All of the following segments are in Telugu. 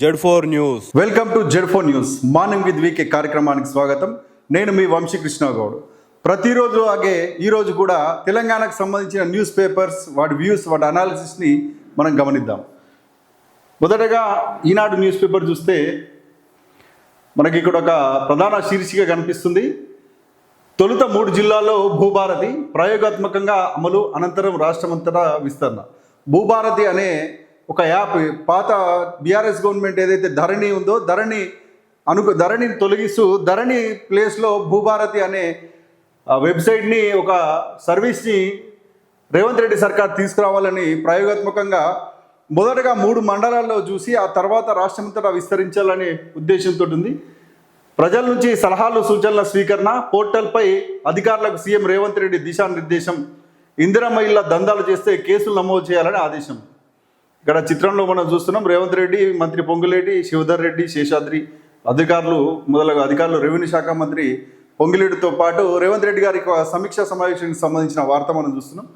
Z4 news. Welcome to Z4 news. Morning with VK కార్యక్రమానికి స్వాగతం. నేను మీ వంశీకృష్ణ గౌడ్. ప్రతిరోజు అలాగే ఈరోజు కూడా తెలంగాణకు సంబంధించిన న్యూస్ పేపర్స్, వాటి వ్యూస్, వాటి అనాలిసిస్ని మనం గమనిద్దాం. మొదటగా ఈనాడు న్యూస్ పేపర్ చూస్తే మనకి ఇక్కడ ఒక ప్రధాన శీర్షిక కనిపిస్తుంది. తొలుత 3 జిల్లాల్లో భూభారతి ప్రయోగాత్మకంగా అమలు, అనంతరం రాష్ట్రమంతటా విస్తరణ. భూభారతి అనే ఒక యాప్ పాత బీఆర్ఎస్ గవర్నమెంట్ ఏదైతే ధరణి ఉందో ధరణిని తొలగిస్తూ ధరణి ప్లేస్లో భూభారతి అనే వెబ్సైట్ని, ఒక సర్వీస్ని రేవంత్ రెడ్డి సర్కార్ తీసుకురావాలని ప్రయోగాత్మకంగా మొదటగా 3 మండలాల్లో చూసి ఆ తర్వాత రాష్ట్రమంతటా విస్తరించాలనే ఉద్దేశంతో ఉంది. ప్రజల నుంచి సలహాలు, సూచనల స్వీకరణ, పోర్టల్పై అధికారులకు సీఎం రేవంత్ రెడ్డి దిశానిర్దేశం, ఇందిరమ్మ ఇళ్ల దందాలు చేస్తే కేసులు నమోదు చేయాలని ఆదేశం. ఇక్కడ చిత్రంలో మనం చూస్తున్నాం రేవంత్ రెడ్డి, మంత్రి పొంగులేటి, శివధర్ రెడ్డి, శేషాద్రి అధికారులు రెవెన్యూ శాఖ మంత్రి పొంగులేటితో పాటు రేవంత్ రెడ్డి గారి సమీక్షా సమావేశానికి సంబంధించిన వార్త మనం చూస్తున్నాం.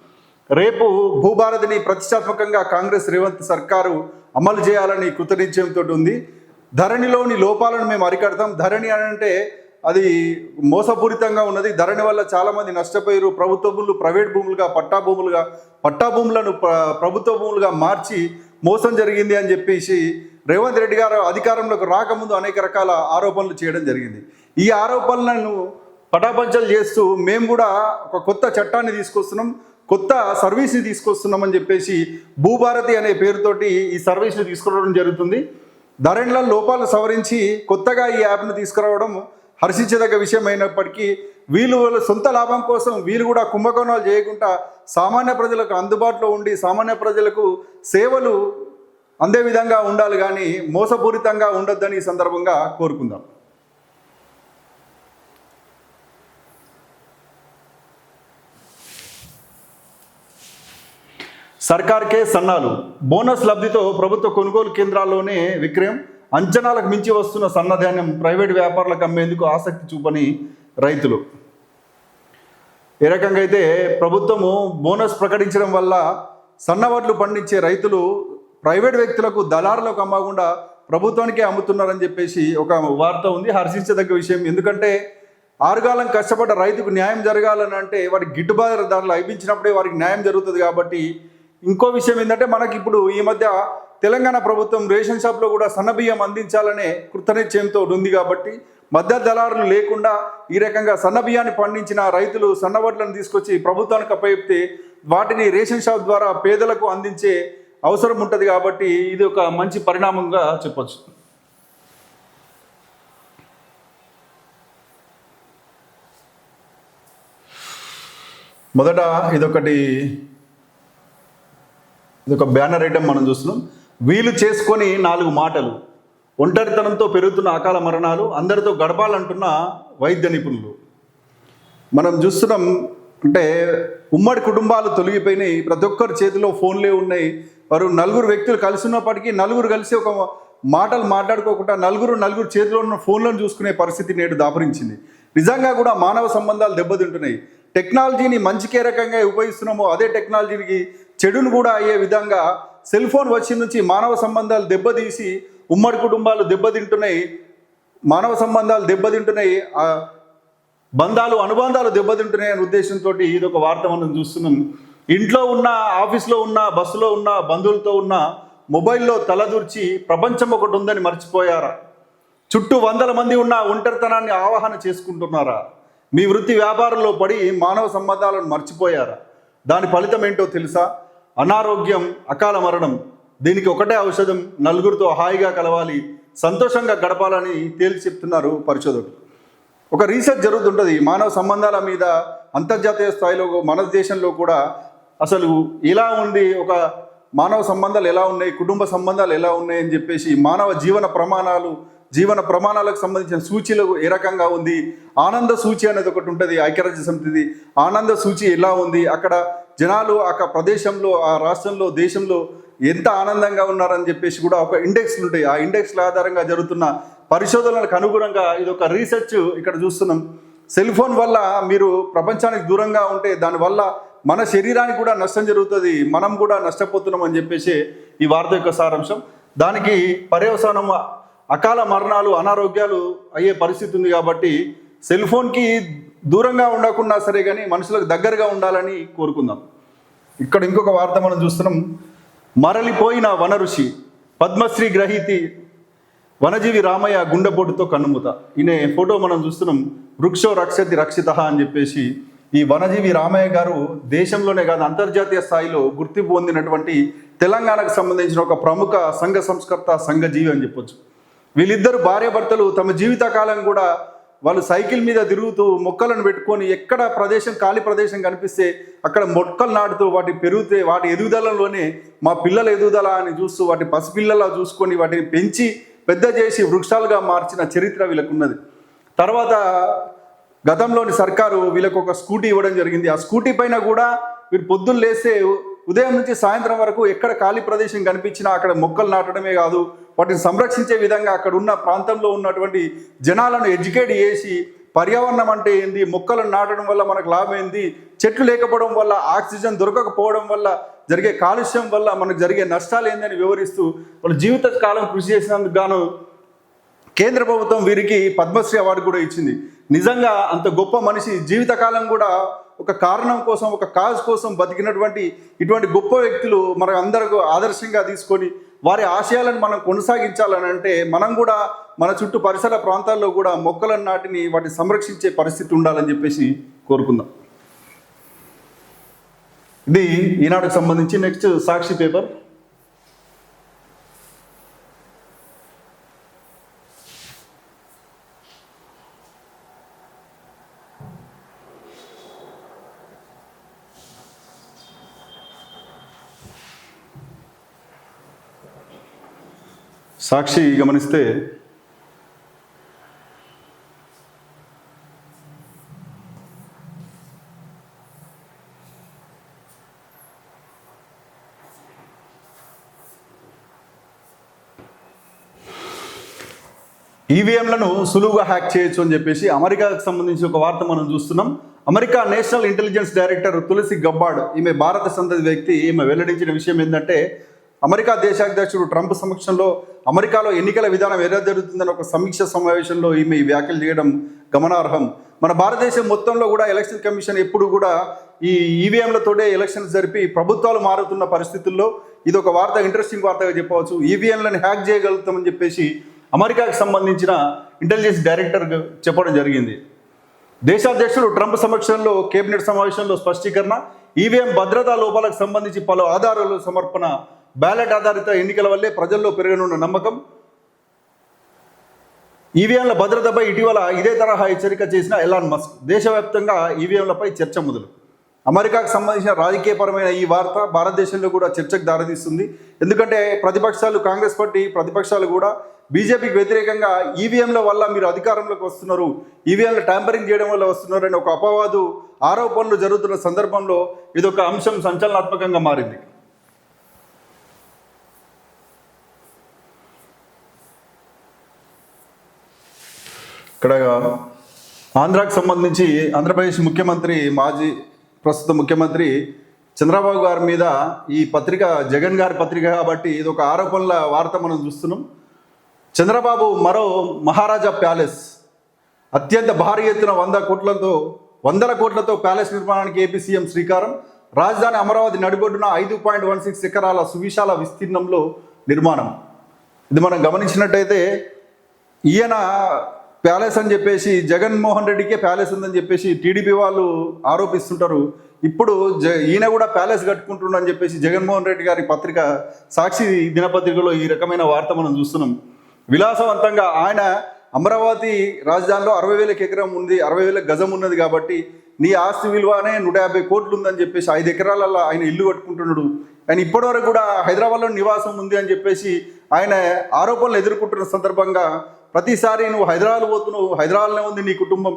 రేపు భూభారతిని ప్రతిష్టాత్మకంగా కాంగ్రెస్ రేవంత్ సర్కారు అమలు చేయాలని కృతనిశ్చయంతో ఉంది. ధరణిలోని లోపాలను మేము అరికడతాం. ధరణి అంటే అది మోసపూరితంగా ఉన్నది. ధరణి వల్ల చాలామంది నష్టపోయారు. ప్రభుత్వ భూములు ప్రైవేట్ భూములుగా, పట్టా భూములను ప్రభుత్వ భూములుగా మార్చి మోసం జరిగింది అని చెప్పేసి రేవంత్ రెడ్డి గారు అధికారంలోకి రాకముందు అనేక రకాల ఆరోపణలు చేయడం జరిగింది. ఈ ఆరోపణలను పటాపంచలు చేస్తూ మేము కూడా ఒక కొత్త చట్టాన్ని తీసుకొస్తున్నాం, కొత్త సర్వీస్ని తీసుకొస్తున్నామని చెప్పేసి భూభారతి అనే పేరుతోటి ఈ సర్వీస్ని తీసుకురావడం జరుగుతుంది. ధరణిలో లోపాలు సవరించి కొత్తగా ఈ యాప్ను తీసుకురావడం హర్షించదగ్గ విషయం అయినప్పటికీ వాళ్ళ సొంత లాభం కోసం వీళ్ళు కూడా కుంభకోణాలు చేయకుండా సామాన్య ప్రజలకు అందుబాటులో ఉండి సామాన్య ప్రజలకు సేవలు అందే విధంగా ఉండాలి, కానీ మోసపూరితంగా ఉండొద్దని ఈ సందర్భంగా కోరుకుందాం. సర్కార్కే సన్నాలు, బోనస్ లబ్ధితో ప్రభుత్వ కొనుగోలు కేంద్రాల్లోనే విక్రయం, అంచనాలకు మించి వస్తున్న సన్నధాన్యం ప్రైవేటు వ్యాపారులకు అమ్మేందుకు ఆసక్తి చూపని రైతులు. ఏ రకంగా అయితే ప్రభుత్వము బోనస్ ప్రకటించడం వల్ల సన్నవడ్లు పండించే రైతులు ప్రైవేట్ వ్యక్తులకు, దళారులకు అమ్మకుండా ప్రభుత్వానికే అమ్ముతున్నారని చెప్పేసి ఒక వార్త ఉంది. హర్షించదగ్గ విషయం. ఎందుకంటే ఆరుగాలం కష్టపడ్డ రైతుకు న్యాయం జరగాలని అంటే వారికి గిట్టుబాటు ధరలు లభించినప్పుడే వారికి న్యాయం జరుగుతుంది. కాబట్టి ఇంకో విషయం ఏంటంటే మనకి ఇప్పుడు ఈ మధ్య తెలంగాణ ప్రభుత్వం రేషన్ షాప్లో కూడా సన్నబియ్యం అందించాలనే కృతనిశ్చయంతో ఉంది. కాబట్టి మధ్య దళారులు లేకుండా ఈ రకంగా సన్నబియ్యాన్ని పండించిన రైతులు సన్నవడ్లను తీసుకొచ్చి ప్రభుత్వానికి అప్పచెప్తే వాటిని రేషన్ షాప్ ద్వారా పేదలకు అందించే అవసరం ఉంటుంది. కాబట్టి ఇది ఒక మంచి పరిణామంగా చెప్పొచ్చు. మొదట ఇదొక బ్యానర్ ఐటమ్ మనం చూస్తున్నాం. వీలు చేసుకొని 4 మాటలు, ఒంటరితనంతో పెరుగుతున్న అకాల మరణాలు, అందరితో గడపాలంటున్న వైద్య నిపుణులు. మనం చూస్తున్నాం అంటే ఉమ్మడి కుటుంబాలు తొలగిపోయినాయి. ప్రతి ఒక్కరి చేతిలో ఫోన్లే ఉన్నాయి. వారు 4 వ్యక్తులు కలిసి ఉన్నప్పటికీ 4 కలిసి ఒక మాటలు మాట్లాడుకోకుండా నలుగురు చేతిలో ఉన్న ఫోన్లను చూసుకునే పరిస్థితి నేడు దాపురించింది. నిజంగా కూడా మానవ సంబంధాలు దెబ్బతింటున్నాయి. టెక్నాలజీని మంచికి ఏ రకంగా ఉపయోగిస్తున్నామో అదే టెక్నాలజీకి చెడును కూడా అయ్యే విధంగా సెల్ ఫోన్ వచ్చి నుంచి మానవ సంబంధాలు దెబ్బతీసి ఉమ్మడి కుటుంబాలు దెబ్బతింటున్నాయి, మానవ సంబంధాలు దెబ్బతింటున్నాయి, అనుబంధాలు దెబ్బతింటున్నాయి అనే ఉద్దేశంతో ఇది ఒక వార్త మనం చూస్తున్నాం. ఇంట్లో ఉన్న, ఆఫీస్లో ఉన్న, బస్సులో ఉన్న, బంధువులతో ఉన్న మొబైల్లో తలదూర్చి ప్రపంచం ఒకటి ఉందని మర్చిపోయారా? చుట్టూ 100 మంది ఉన్న ఒంటరితనాన్ని ఆవాహన చేసుకుంటున్నారా? మీ వృత్తి వ్యాపారంలో పడి మానవ సంబంధాలను మర్చిపోయారా? దాని ఫలితం ఏంటో తెలుసా? అనారోగ్యం, అకాల మరణం. దీనికి ఒకటే ఔషధం, నలుగురితో హాయిగా కలవాలి, సంతోషంగా గడపాలని తేల్చి చెప్తున్నారు పరిశోధకులు. ఒక రీసెర్చ్ జరుగుతుంటుంది మానవ సంబంధాల మీద అంతర్జాతీయ స్థాయిలో. మన దేశంలో కూడా అసలు ఎలా ఉంది, ఒక మానవ సంబంధాలు ఎలా ఉన్నాయి, కుటుంబ సంబంధాలు ఎలా ఉన్నాయి అని చెప్పేసి మానవ జీవన ప్రమాణాలకు సంబంధించిన సూచీలు ఏ రకంగా ఉంది, ఆనంద సూచి అనేది ఒకటి ఉంటుంది ఐక్యరాజ్య సమితిది. ఆనంద సూచి ఎలా ఉంది, అక్కడ జనాలు ఆ ప్రదేశంలో, ఆ రాష్ట్రంలో, దేశంలో ఎంత ఆనందంగా ఉన్నారని చెప్పేసి కూడా ఒక ఇండెక్స్లు ఉంటాయి. ఆ ఇండెక్స్ల ఆధారంగా జరుగుతున్న పరిశోధనలకు అనుగుణంగా ఇది ఒక రీసెర్చ్ ఇక్కడ చూస్తున్నాం. సెల్ ఫోన్ వల్ల మీరు ప్రపంచానికి దూరంగా ఉంటే దానివల్ల మన శరీరానికి కూడా నష్టం జరుగుతుంది, మనం కూడా నష్టపోతున్నాం అని చెప్పేసి ఈ వార్త యొక్క సారాంశం. దానికి పర్యవసానం అకాల మరణాలు, అనారోగ్యాలు అయ్యే పరిస్థితి ఉంది. కాబట్టి సెల్ ఫోన్కి దూరంగా ఉండకుండా సరే కానీ మనుషులకు దగ్గరగా ఉండాలని కోరుకుందాం. ఇక్కడ ఇంకొక వార్త మనం చూస్తున్నాం. మరలిపోయిన వన ఋషి, పద్మశ్రీ గ్రహీతి వనజీవి రామయ్య గుండెపోటుతో కన్నుమూత. ఈయన ఫోటో మనం చూస్తున్నాం. వృక్షో రక్షతి రక్షిత అని చెప్పేసి ఈ వనజీవి రామయ్య గారు దేశంలోనే కాదు అంతర్జాతీయ స్థాయిలో గుర్తింపు పొందినటువంటి తెలంగాణకు సంబంధించిన ఒక ప్రముఖ సంఘ సంస్కర్త, సంఘజీవి అని చెప్పొచ్చు. వీళ్ళిద్దరు భార్యాభర్తలు తమ జీవితకాలం కూడా వాళ్ళు సైకిల్ మీద తిరుగుతూ మొక్కలను పెట్టుకొని ఎక్కడ ప్రదేశం, ఖాళీ ప్రదేశం కనిపిస్తే అక్కడ మొక్కలు నాటుతూ వాటి పెరిగితే వాటి ఎదుగుదలలోనే మా పిల్లల ఎదుగుదల అని చూస్తూ వాటి పసిపిల్లలా చూసుకొని వాటిని పెంచి పెద్ద చేసి వృక్షాలుగా మార్చిన చరిత్ర వీళ్ళకు ఉన్నది. తర్వాత గతంలోని సర్కారు వీళ్ళకు ఒక స్కూటీ ఇవ్వడం జరిగింది. ఆ స్కూటీ పైన కూడా వీరు పొద్దున్న లేస్తే ఉదయం నుంచి సాయంత్రం వరకు ఎక్కడ ఖాళీ ప్రదేశం కనిపించినా అక్కడ మొక్కలు నాటడమే కాదు, వాటిని సంరక్షించే విధంగా అక్కడ ఉన్న ప్రాంతంలో ఉన్నటువంటి జనాలను ఎడ్యుకేట్ చేసి పర్యావరణం అంటే ఏంది, మొక్కలను నాటడం వల్ల మనకు లాభం ఏంది, చెట్లు లేకపోవడం వల్ల ఆక్సిజన్ దొరకకపోవడం వల్ల జరిగే కాలుష్యం వల్ల మనకు జరిగే నష్టాలు ఏందని వివరిస్తూ వాళ్ళు జీవిత కాలం కృషి చేసినందుకు గాను కేంద్ర ప్రభుత్వం వీరికి పద్మశ్రీ అవార్డు కూడా ఇచ్చింది. నిజంగా అంత గొప్ప మనిషి జీవితకాలం కూడా ఒక కారణం కోసం, ఒక కాజ్ కోసం బతికినటువంటి ఇటువంటి గొప్ప వ్యక్తులు మన అందరికీ ఆదర్శంగా తీసుకొని వారి ఆశయాలను మనం కొనసాగించాలని అంటే మనం కూడా మన చుట్టూ పరిసర ప్రాంతాల్లో కూడా మొక్కలను నాటిని వాటిని సంరక్షించే పరిస్థితి ఉండాలని చెప్పేసి కోరుకుందాం. ఇది ఈనాడుకు సంబంధించి. నెక్స్ట్ సాక్షి పేపర్. సాక్షి గమనిస్తే ఈవీఎంలను సులువుగా హ్యాక్ చేయొచ్చు అని చెప్పేసి అమెరికాకు సంబంధించి ఒక వార్త మనం చూస్తున్నాం. America national intelligence director Tulsi Gabbard, ఈమె భారత సంతతి వ్యక్తి, ఈమె వెల్లడించిన విషయం ఏంటంటే అమెరికా దేశాధ్యక్షుడు ట్రంప్ సమక్షంలో అమెరికాలో ఎన్నికల విధానం ఎలా జరుగుతుందని ఒక సమీక్ష సమావేశంలో ఈమె ఈ వ్యాఖ్యలు చేయడం గమనార్హం. మన భారతదేశం మొత్తంలో కూడా ఎలక్షన్ కమిషన్ ఎప్పుడు కూడా ఈ ఈవీఎంలతోటే ఎలక్షన్స్ జరిపి ప్రభుత్వాలు మారుతున్న పరిస్థితుల్లో ఇది ఒక వార్త, ఇంట్రెస్టింగ్ వార్తగా చెప్పవచ్చు. ఈవీఎంలను హ్యాక్ చేయగలుగుతామని చెప్పేసి అమెరికాకు సంబంధించిన ఇంటెలిజెన్స్ డైరెక్టర్ చెప్పడం జరిగింది. దేశాధ్యక్షుడు ట్రంప్ సమక్షంలో కేబినెట్ సమావేశంలో స్పష్టీకరణ. ఈవీఎం భద్రతా లోపాలకు సంబంధించి పలు ఆధారాలు సమర్పణ. బ్యాలెట్ ఆధారిత ఎన్నికల వల్లే ప్రజల్లో పెరగనున్న నమ్మకం. ఈవీఎంల భద్రతపై ఇటీవల ఇదే తరహా హెచ్చరిక చేసిన ఎలాన్ మస్క్. దేశవ్యాప్తంగా ఈవీఎంలపై చర్చ మొదలు. అమెరికాకు సంబంధించిన రాజకీయపరమైన ఈ వార్త భారతదేశంలో కూడా చర్చకు దారితీస్తుంది. ఎందుకంటే ప్రతిపక్షాలు, కాంగ్రెస్ పార్టీ ప్రతిపక్షాలు కూడా బీజేపీకి వ్యతిరేకంగా ఈవీఎంల వల్ల మీరు అధికారంలోకి వస్తున్నారు, ఈవీఎంలు ట్యాంపరింగ్ చేయడం వల్ల వస్తున్నారు అని ఒక అపవాదు, ఆరోపణలు జరుగుతున్న సందర్భంలో ఇదొక అంశం సంచలనాత్మకంగా మారింది. ఇక్కడ ఆంధ్రాకు సంబంధించి ఆంధ్రప్రదేశ్ ముఖ్యమంత్రి, ప్రస్తుత ముఖ్యమంత్రి చంద్రబాబు గారి మీద ఈ పత్రిక జగన్ గారి పత్రిక కాబట్టి ఇది ఒక ఆరోపణల వార్త మనం చూస్తున్నాం. చంద్రబాబు మరో మహారాజా ప్యాలెస్, అత్యంత భారీ ఎత్తున 100 కోట్లతో ప్యాలెస్ నిర్మాణానికి ఏపీ సీఎం శ్రీకారం. రాజధాని అమరావతి నడిబొడ్డున 5.16 ఎకరాల సువిశాల విస్తీర్ణంలో నిర్మాణం. ఇది మనం గమనించినట్టయితే ఈయన ప్యాలెస్ అని చెప్పేసి జగన్మోహన్ రెడ్డికే ప్యాలెస్ ఉందని చెప్పేసి టీడీపీ వాళ్ళు ఆరోపిస్తుంటారు. ఇప్పుడు ఈయన కూడా ప్యాలెస్ కట్టుకుంటుండని చెప్పేసి జగన్మోహన్ రెడ్డి గారి పత్రిక సాక్షి దినపత్రికలో ఈ రకమైన వార్త మనం చూస్తున్నాం. విలాసవంతంగా ఆయన అమరావతి రాజధానిలో 60,000 ఎకరం ఉంది, 60,000 గజం ఉన్నది కాబట్టి నీ ఆస్తి విలువనే 150 కోట్లు ఉందని చెప్పేసి 5 ఎకరాలలో ఆయన ఇల్లు కట్టుకుంటున్నాడు. ఆయన ఇప్పటివరకు కూడా హైదరాబాద్లో నివాసం ఉంది అని చెప్పేసి ఆయన ఆరోపణలు ఎదుర్కొంటున్న సందర్భంగా ప్రతిసారి నువ్వు హైదరాబాద్ పోతున్నావు, హైదరాబాద్లో ఉంది నీ కుటుంబం,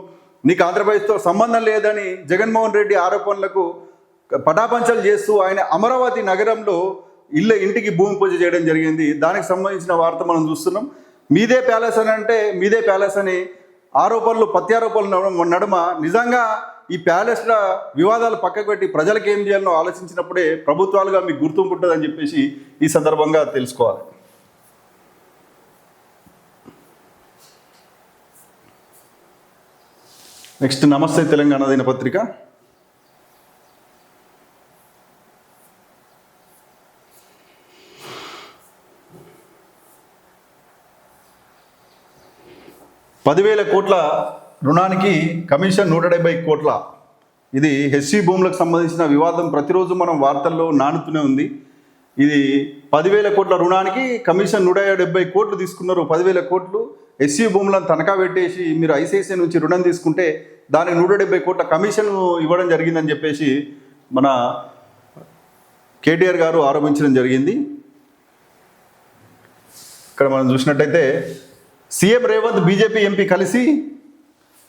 నీకు ఆంధ్రప్రదేశ్తో సంబంధం లేదని జగన్మోహన్ రెడ్డి ఆరోపణలకు పటాపంచలు చేస్తూ ఆయన అమరావతి నగరంలో ఇంటికి భూమి పూజ చేయడం జరిగింది. దానికి సంబంధించిన వార్త మనం చూస్తున్నాం. మీదే ప్యాలెస్ అని అంటే మీదే ప్యాలెస్ అని ఆరోపణలు, ప్రత్యారోపణలు నడుమ నిజంగా ఈ ప్యాలెస్ల వివాదాలు పక్కకు పెట్టి ప్రజలకు ఏం చేయాలో ఆలోచించినప్పుడే ప్రభుత్వాలుగా మీకు గుర్తింపు ఉంటుందని చెప్పేసి ఈ సందర్భంగా తెలుసుకోవాలి. నెక్స్ట్ నమస్తే తెలంగాణ దినపత్రిక. పదివేల కోట్ల రుణానికి కమిషన్ 170 కోట్ల. ఇది హెచ్సి భూములకు సంబంధించిన వివాదం ప్రతిరోజు మనం వార్తల్లో నానుతూనే ఉంది. ఇది 10,000 కోట్ల రుణానికి కమిషన్ 170 కోట్లు తీసుకున్నారు. 10,000 కోట్లు ఎస్సీ భూములను తనఖా పెట్టేసి మీరు ఐసిఐసిఐ నుంచి రుణం తీసుకుంటే దానికి 170 కోట్ల కమిషన్ ఇవ్వడం జరిగిందని చెప్పేసి మన కేటీఆర్ గారు ఆరోపించడం జరిగింది. ఇక్కడ మనం చూసినట్టయితే సీఎం రేవంత్ బీజేపీ ఎంపీ కలిసి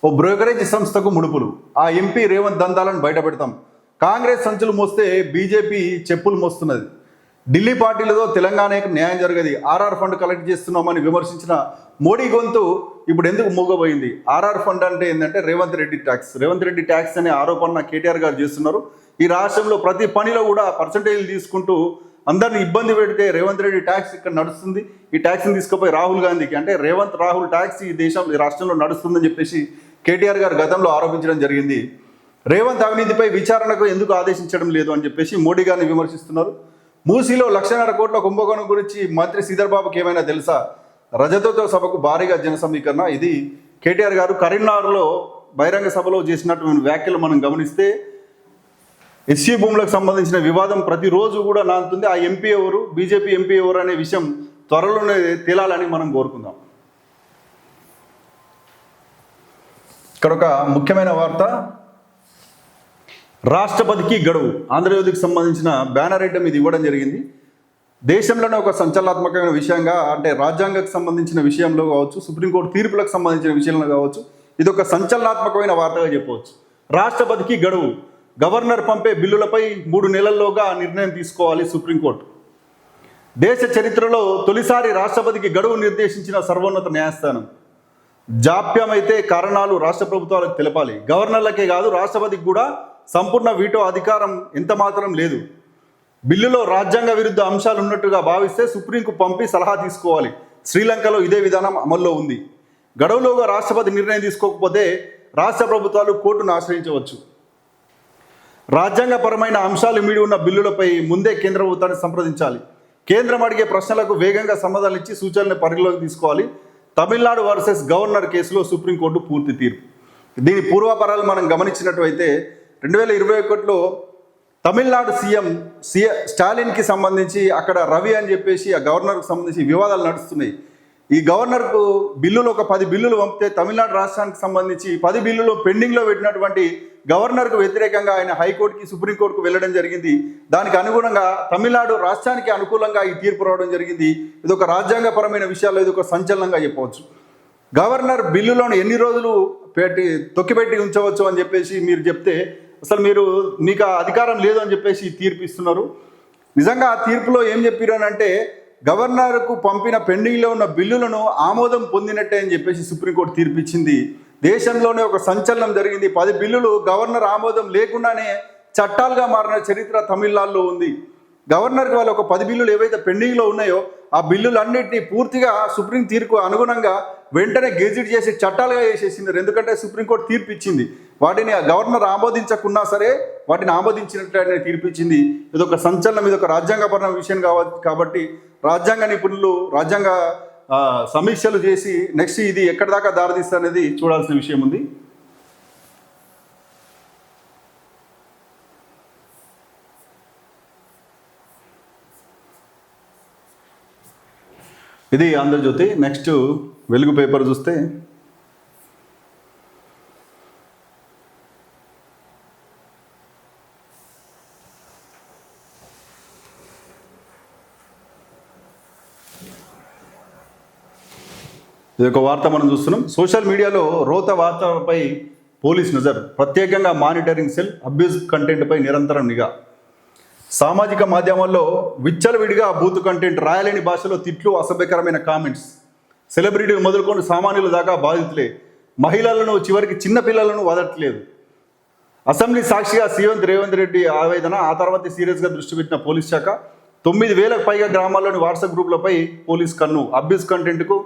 ఓ బ్రోకరేజ్ సంస్థకు ముడుపులు. ఆ ఎంపీ రేవంత్ దందాలను బయటపెడతాం. కాంగ్రెస్ సంచులు మోస్తే బీజేపీ చెప్పులు మోస్తున్నది. ఢిల్లీ పార్టీలతో తెలంగాణకు న్యాయం జరగదు. ఆర్ఆర్ ఫండ్ కలెక్ట్ చేస్తున్నామని విమర్శించిన మోడీ గొంతు ఇప్పుడు ఎందుకు మూగబోయింది? ఆర్ఆర్ ఫండ్ అంటే ఏంటంటే రేవంత్ రెడ్డి ట్యాక్స్ అనే ఆరోపణ కేటీఆర్ గారు చేస్తున్నారు. ఈ రాష్ట్రంలో ప్రతి పనిలో కూడా పర్సంటేజ్లు తీసుకుంటూ అందరిని ఇబ్బంది పెడితే రేవంత్ రెడ్డి ట్యాక్స్ ఇక్కడ నడుస్తుంది. ఈ ట్యాక్స్ని తీసుకుపోయి రాహుల్ గాంధీకి అంటే రాహుల్ ట్యాక్స్ ఈ రాష్ట్రంలో నడుస్తుందని చెప్పేసి కేటీఆర్ గారు గతంలో ఆరోపించడం జరిగింది. రేవంత్ అవినీతిపై విచారణకు ఎందుకు ఆదేశించడం లేదు అని చెప్పేసి మోడీ గారిని విమర్శిస్తున్నారు. మూసీలో 1,50,000 కోట్ల కుంభకోణం గురించి మంత్రి శ్రీధర్ బాబుకి ఏమైనా తెలుసా? రజతోత్సవ సభకు భారీగా జన సమీకరణ. ఇది కేటీఆర్ గారు కరీంనగర్లో బహిరంగ సభలో చేసినటువంటి వ్యాఖ్యలు మనం గమనిస్తే ఎస్సీ భూములకు సంబంధించిన వివాదం ప్రతిరోజు కూడా నానుతుంది. ఆ ఎంపీ ఎవరు, బీజేపీ ఎంపీ ఎవరు అనే విషయం త్వరలోనే తేలాలని మనం కోరుకుందాం. ఇక్కడ ఒక ముఖ్యమైన వార్త, రాష్ట్రపతికి గడువు. ఆంధ్రజ్యోతికి సంబంధించిన బ్యానర్ ఐటమ్ ఇది ఇవ్వడం జరిగింది. దేశంలోనే ఒక సంచలనాత్మకమైన విషయంగా అంటే రాజ్యాంగకు సంబంధించిన విషయంలో కావచ్చు, సుప్రీంకోర్టు తీర్పులకు సంబంధించిన విషయంలో కావచ్చు, ఇది ఒక సంచలనాత్మకమైన వార్తగా చెప్పవచ్చు. రాష్ట్రపతికి గడువు. గవర్నర్ పంపే బిల్లులపై 3 నెలల్లోగా నిర్ణయం తీసుకోవాలి సుప్రీంకోర్టు. దేశ చరిత్రలో తొలిసారి రాష్ట్రపతికి గడువు నిర్దేశించిన సర్వోన్నత న్యాయస్థానం. జాప్యమైతే కారణాలు రాష్ట్ర ప్రభుత్వాలకు తెలపాలి. గవర్నర్లకే కాదు రాష్ట్రపతికి కూడా సంపూర్ణ వీటో అధికారం ఎంత మాత్రం లేదు. బిల్లులో రాజ్యాంగ విరుద్ధ అంశాలు ఉన్నట్టుగా భావిస్తే సుప్రీంకు పంపి సలహా తీసుకోవాలి. శ్రీలంకలో ఇదే విధానం అమల్లో ఉంది. గడువులోగా రాష్ట్రపతి నిర్ణయం తీసుకోకపోతే రాష్ట్ర ప్రభుత్వాలు కోర్టును ఆశ్రయించవచ్చు. రాజ్యాంగపరమైన అంశాలు ఇమిడి ఉన్న బిల్లులపై ముందే కేంద్ర ప్రభుత్వాన్ని సంప్రదించాలి. కేంద్రం అడిగే ప్రశ్నలకు వేగంగా సమాధానాలు ఇచ్చి సూచనలు పరిగణలోకి తీసుకోవాలి. తమిళనాడు వర్సెస్ గవర్నర్ కేసులో సుప్రీంకోర్టు పూర్తి తీర్పు. దీని పూర్వాపరాలు మనం గమనించినట్లయితే 2021లో తమిళనాడు సీఎం స్టాలిన్కి సంబంధించి అక్కడ రవి అని చెప్పేసి ఆ గవర్నర్కు సంబంధించి వివాదాలు నడుస్తున్నాయి. ఈ గవర్నర్కు బిల్లులు ఒక 10 బిల్లులు పంపితే తమిళనాడు రాష్ట్రానికి సంబంధించి 10 బిల్లులు పెండింగ్లో పెట్టినటువంటి గవర్నర్కు వ్యతిరేకంగా ఆయన హైకోర్టుకి సుప్రీంకోర్టుకు వెళ్ళడం జరిగింది. దానికి అనుగుణంగా తమిళనాడు రాష్ట్రానికి అనుకూలంగా ఈ తీర్పు రావడం జరిగింది. ఇది ఒక రాజ్యాంగపరమైన విషయాల్లో ఇది ఒక సంచలనంగా చెప్పవచ్చు. గవర్నర్ బిల్లులను ఎన్ని రోజులు తొక్కిపెట్టి ఉంచవచ్చు అని చెప్పేసి మీరు చెప్తే అసలు మీకు ఆ అధికారం లేదు అని చెప్పేసి తీర్పు ఇస్తున్నారు. నిజంగా ఆ తీర్పులో ఏం చెప్పారు అని అంటే గవర్నర్కు పంపిన పెండింగ్లో ఉన్న బిల్లులను ఆమోదం పొందినట్టే అని చెప్పేసి సుప్రీంకోర్టు తీర్పు ఇచ్చింది. దేశంలోనే ఒక సంచలనం జరిగింది. 10 బిల్లులు గవర్నర్ ఆమోదం లేకుండానే చట్టాలుగా మారిన చరిత్ర తమిళనాడులో ఉంది. గవర్నర్కి వాళ్ళు ఒక 10 బిల్లులు ఏవైతే పెండింగ్లో ఉన్నాయో ఆ బిల్లులన్నింటినీ పూర్తిగా సుప్రీం తీర్పు అనుగుణంగా వెంటనే గెజిట్ చేసి చట్టాలుగా చేసేసింది. ఎందుకంటే సుప్రీంకోర్టు తీర్పు ఇచ్చింది. వాటిని గవర్నర్ ఆమోదించకున్నా సరే వాటిని ఆమోదించినట్లయితే తీర్పు ఇచ్చింది. ఇది ఒక సంచలనం, ఇది ఒక రాజ్యాంగపరమైన విషయం కాబట్టి రాజ్యాంగ నిపుణులు రాజ్యాంగ సమీక్షలు చేసి నెక్స్ట్ ఇది ఎక్కడి దాకా దారితీస్తుంది అనేది చూడాల్సిన విషయం ఉంది. ఇది ఆంధ్రజ్యోతి. నెక్స్ట్ వెలుగు పేపర్ చూస్తే ఇది ఒక వార్త మనం చూస్తున్నాం. సోషల్ మీడియాలో రోత వార్తలపై పోలీస్ నజర్, ప్రత్యేకంగా మానిటరింగ్ సెల్, అబ్యూజ్ కంటెంట్పై నిరంతరం నిఘా. సామాజిక మాధ్యమాల్లో విచ్చలవిడిగా బూతు కంటెంట్, రాయలేని భాషలో తిట్లు, అసభ్యకరమైన కామెంట్స్. సెలబ్రిటీలు మొదలుకొని సామాన్యుల దాకా బాధితులే. మహిళలను చివరికి చిన్నపిల్లలను వదలట్లేదు. అసెంబ్లీ సాక్షిగా రేవంత్ రెడ్డి ఆవేదన. ఆ తర్వాత సీరియస్గా దృష్టి పెట్టిన పోలీస్ శాఖ. 9,000కు పైగా గ్రామాల్లోని వాట్సాప్ గ్రూపులపై పోలీస్ కన్ను. అబ్యూజ్ కంటెంట్కు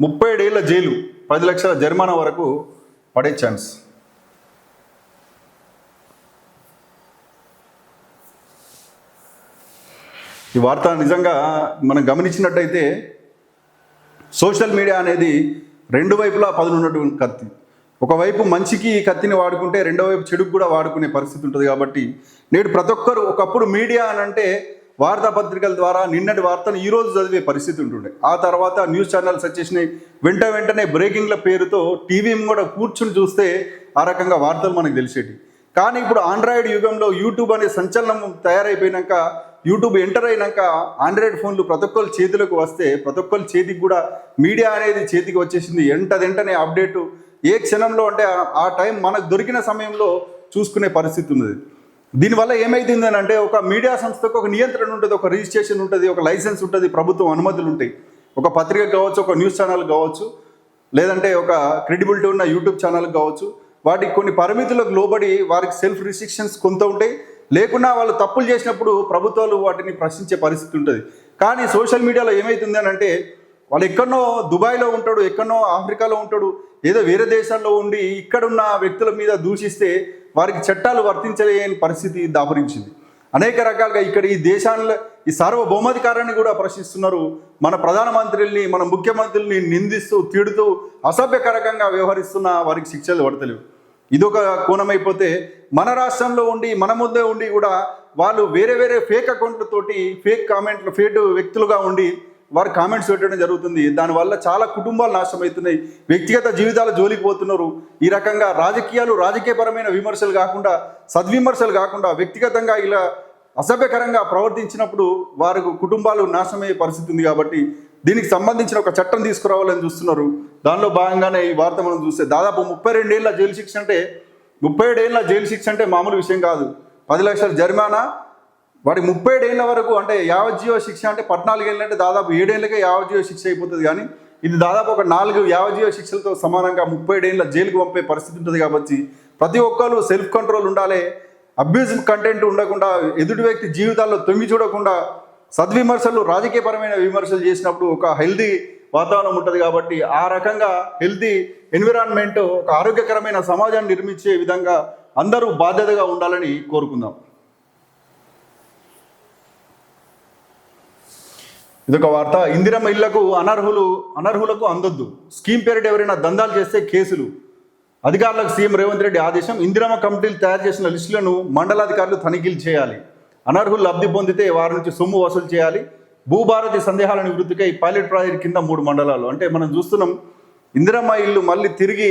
37 ఏళ్ల జైలు, 10 లక్షల జరిమానా వరకు పడే ఛాన్స్. ఈ వార్త నిజంగా మనం గమనించినట్టయితే సోషల్ మీడియా అనేది రెండు వైపులా పదునున్నటువంటి కత్తి. ఒకవైపు మంచికి ఈ కత్తిని వాడుకుంటే రెండో వైపు చెడుకు కూడా వాడుకునే పరిస్థితి ఉంటుంది. కాబట్టి నేడు ప్రతి ఒక్కరు ఒకప్పుడు మీడియా అని అంటే వార్తాపత్రికల ద్వారా నిన్నటి వార్తను ఈరోజు చదివే పరిస్థితి ఉంటుండే. ఆ తర్వాత న్యూస్ ఛానల్స్ వచ్చేసినాయి. వెంటనే బ్రేకింగ్ల పేరుతో టీవీ కూడా కూర్చుని చూస్తే ఆ రకంగా వార్తలు మనకు తెలిసేటి. కానీ ఇప్పుడు ఆండ్రాయిడ్ యుగంలో యూట్యూబ్ అనే సంచలనం తయారైపోయినాక, యూట్యూబ్ ఎంటర్ అయినాక ఆండ్రాయిడ్ ఫోన్లు ప్రతి ఒక్కరి చేతులకు వస్తే ప్రతి ఒక్కరి చేతికి కూడా మీడియా అనేది చేతికి వచ్చేసింది. వెంటనే అప్డేటు ఏ క్షణంలో అంటే ఆ టైం మనకు దొరికిన సమయంలో చూసుకునే పరిస్థితి ఉన్నది. దీనివల్ల ఏమైతుందని అంటే ఒక మీడియా సంస్థకు ఒక నియంత్రణ ఉంటుంది, ఒక రిజిస్ట్రేషన్ ఉంటుంది, ఒక లైసెన్స్ ఉంటుంది, ప్రభుత్వం అనుమతులు ఉంటాయి. ఒక పత్రిక కావచ్చు, ఒక న్యూస్ ఛానల్ కావచ్చు, లేదంటే ఒక క్రెడిబిలిటీ ఉన్న యూట్యూబ్ ఛానల్ కావచ్చు, వాటికి కొన్ని పరిమితులకు లోబడి వారికి సెల్ఫ్ రిస్ట్రిక్షన్స్ కొంత ఉంటాయి. లేకున్నా వాళ్ళు తప్పులు చేసినప్పుడు ప్రభుత్వాలు వాటిని ప్రశ్నించే పరిస్థితి ఉంటుంది. కానీ సోషల్ మీడియాలో ఏమవుతుంది అని అంటే వాళ్ళు ఎక్కడనో దుబాయ్లో ఉంటాడు, ఎక్కడనో ఆఫ్రికాలో ఉంటాడు, ఏదో వేరే దేశాల్లో ఉండి ఇక్కడున్న వ్యక్తుల మీద దూషిస్తే వారికి చట్టాలు వర్తించలేని పరిస్థితి దాపురించింది. అనేక రకాలుగా ఇక్కడ ఈ దేశాల్లో ఈ సార్వభౌమాధికారాన్ని కూడా ప్రశ్నిస్తున్నారు. మన ప్రధానమంత్రుల్ని, మన ముఖ్యమంత్రుల్ని నిందిస్తూ, తిడుతూ, అసభ్యకరంగా వ్యవహరిస్తున్న వారికి శిక్షలు పడతలేవు. ఇదొక కోణమైపోతే మన రాష్ట్రంలో ఉండి మన ముందే ఉండి కూడా వాళ్ళు వేరే ఫేక్ అకౌంట్లతోటి ఫేక్ కామెంట్లు, ఫేక్ వ్యక్తులుగా ఉండి వారు కామెంట్స్ పెట్టడం జరుగుతుంది. దానివల్ల చాలా కుటుంబాలు నాశనం అవుతున్నాయి, వ్యక్తిగత జీవితాల జోలికి పోతున్నారు. ఈ రకంగా రాజకీయపరమైన విమర్శలు కాకుండా, సద్విమర్శలు కాకుండా వ్యక్తిగతంగా ఇలా అసభ్యకరంగా ప్రవర్తించినప్పుడు వారి కుటుంబాలు నాశనమయ్యే పరిస్థితి ఉంది. కాబట్టి దీనికి సంబంధించిన ఒక చట్టం తీసుకురావాలని చూస్తున్నారు. దానిలో భాగంగానే ఈ వార్త మనం చూస్తే దాదాపు 32 ఏళ్ల జైలు శిక్ష అంటే 37 ఏళ్ల జైలు శిక్ష అంటే మామూలు విషయం కాదు. 10 లక్షల జరిమానా, వాడి 37 ఏళ్ల వరకు అంటే యావజ్జీవ శిక్ష అంటే 14 ఏళ్ళు అంటే దాదాపు 7 ఏళ్ళకే యావజ్జీవ శిక్ష అయిపోతుంది. కానీ ఇది దాదాపు ఒక 4 యావజ్జీవ శిక్షలతో సమానంగా 37 ఏళ్ళ జైలుకు పంపే పరిస్థితి ఉంటుంది. కాబట్టి ప్రతి ఒక్కరు సెల్ఫ్ కంట్రోల్ ఉండాలి. అబ్యూజివ్ కంటెంట్ ఉండకుండా, ఎదుటి వ్యక్తి జీవితాల్లో తొంగి చూడకుండా, సద్విమర్శలు, రాజకీయపరమైన విమర్శలు చేసినప్పుడు ఒక హెల్దీ వాతావరణం ఉంటుంది. కాబట్టి ఆ రకంగా హెల్దీ ఎన్విరాన్మెంట్, ఒక ఆరోగ్యకరమైన సమాజాన్ని నిర్మించే విధంగా అందరూ బాధ్యతగా ఉండాలని కోరుకుందాం. ఇదొక వార్త. ఇందిరమ్మ ఇళ్లకు అనర్హులకు అందొద్దు, స్కీమ్ పేరిట ఎవరైనా దందాలు చేస్తే కేసులు. అధికారులకు సీఎం రేవంత్ రెడ్డి ఆదేశం. ఇందిరమ్మ కమిటీలు తయారు చేసిన లిస్టులను మండలాధికారులు తనిఖీలు చేయాలి. అనర్హులు లబ్ధి పొందితే వారి నుంచి సొమ్ము వసూలు చేయాలి. భూభారతి సందేహాల నివృత్తికై పైలట్ ప్రాజెక్ట్ కింద 3 మండలాలు. అంటే మనం చూస్తున్నాం ఇందిరమ్మ ఇల్లు మళ్ళీ తిరిగి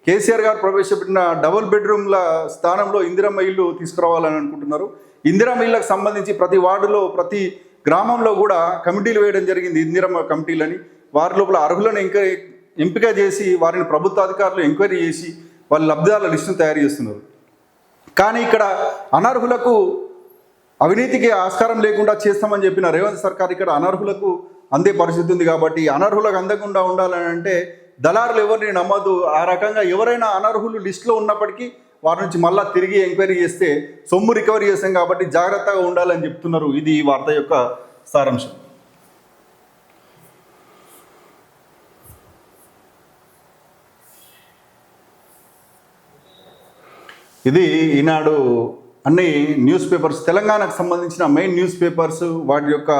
కేసీఆర్ గారు ప్రవేశపెట్టిన డబుల్ బెడ్రూమ్ల స్థానంలో ఇందిరమ్మ ఇల్లు తీసుకురావాలని అనుకుంటున్నారు. ఇందిరమ్మ ఇళ్లకు సంబంధించి ప్రతి వార్డులో, ప్రతి గ్రామంలో కూడా కమిటీలు వేయడం జరిగింది, ఇందిరమ్మ కమిటీలని. వారి లోపల అర్హులను ఎంపిక చేసి వారిని ప్రభుత్వ అధికారులు ఎంక్వైరీ చేసి వాళ్ళ లబ్ధిదారుల లిస్టును తయారు చేస్తున్నారు. కానీ ఇక్కడ అనర్హులకు, అవినీతికి ఆస్కారం లేకుండా చేస్తామని చెప్పిన రేవంత్ సర్కార్ ఇక్కడ అనర్హులకు అందే పరిస్థితి ఉంది. కాబట్టి అనర్హులకు అందకుండా ఉండాలని అంటే దళారులు ఎవరిని నమ్మద్దు. ఆ రకంగా ఎవరైనా అనర్హులు లిస్టులో ఉన్నప్పటికీ వారి నుంచి మళ్ళీ తిరిగి ఎంక్వైరీ చేస్తే సొమ్ము రికవరీ చేస్తాం. కాబట్టి జాగ్రత్తగా ఉండాలని చెప్తున్నారు. ఇది ఈ వార్త యొక్క సారాంశం. ఇది ఈనాడు అన్ని న్యూస్ పేపర్స్, తెలంగాణకు సంబంధించిన మెయిన్ న్యూస్ పేపర్స్, వాటి యొక్క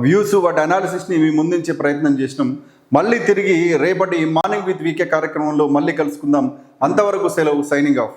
వ్యూస్, వాటి అనాలిసిస్ని మీ ముందుంచే ప్రయత్నం చేసినాం. మళ్ళీ తిరిగి రేపటి మార్నింగ్ విత్ వీకే కార్యక్రమంలో మళ్ళీ కలుసుకుందాం. అంతవరకు సెలవు. Signing off.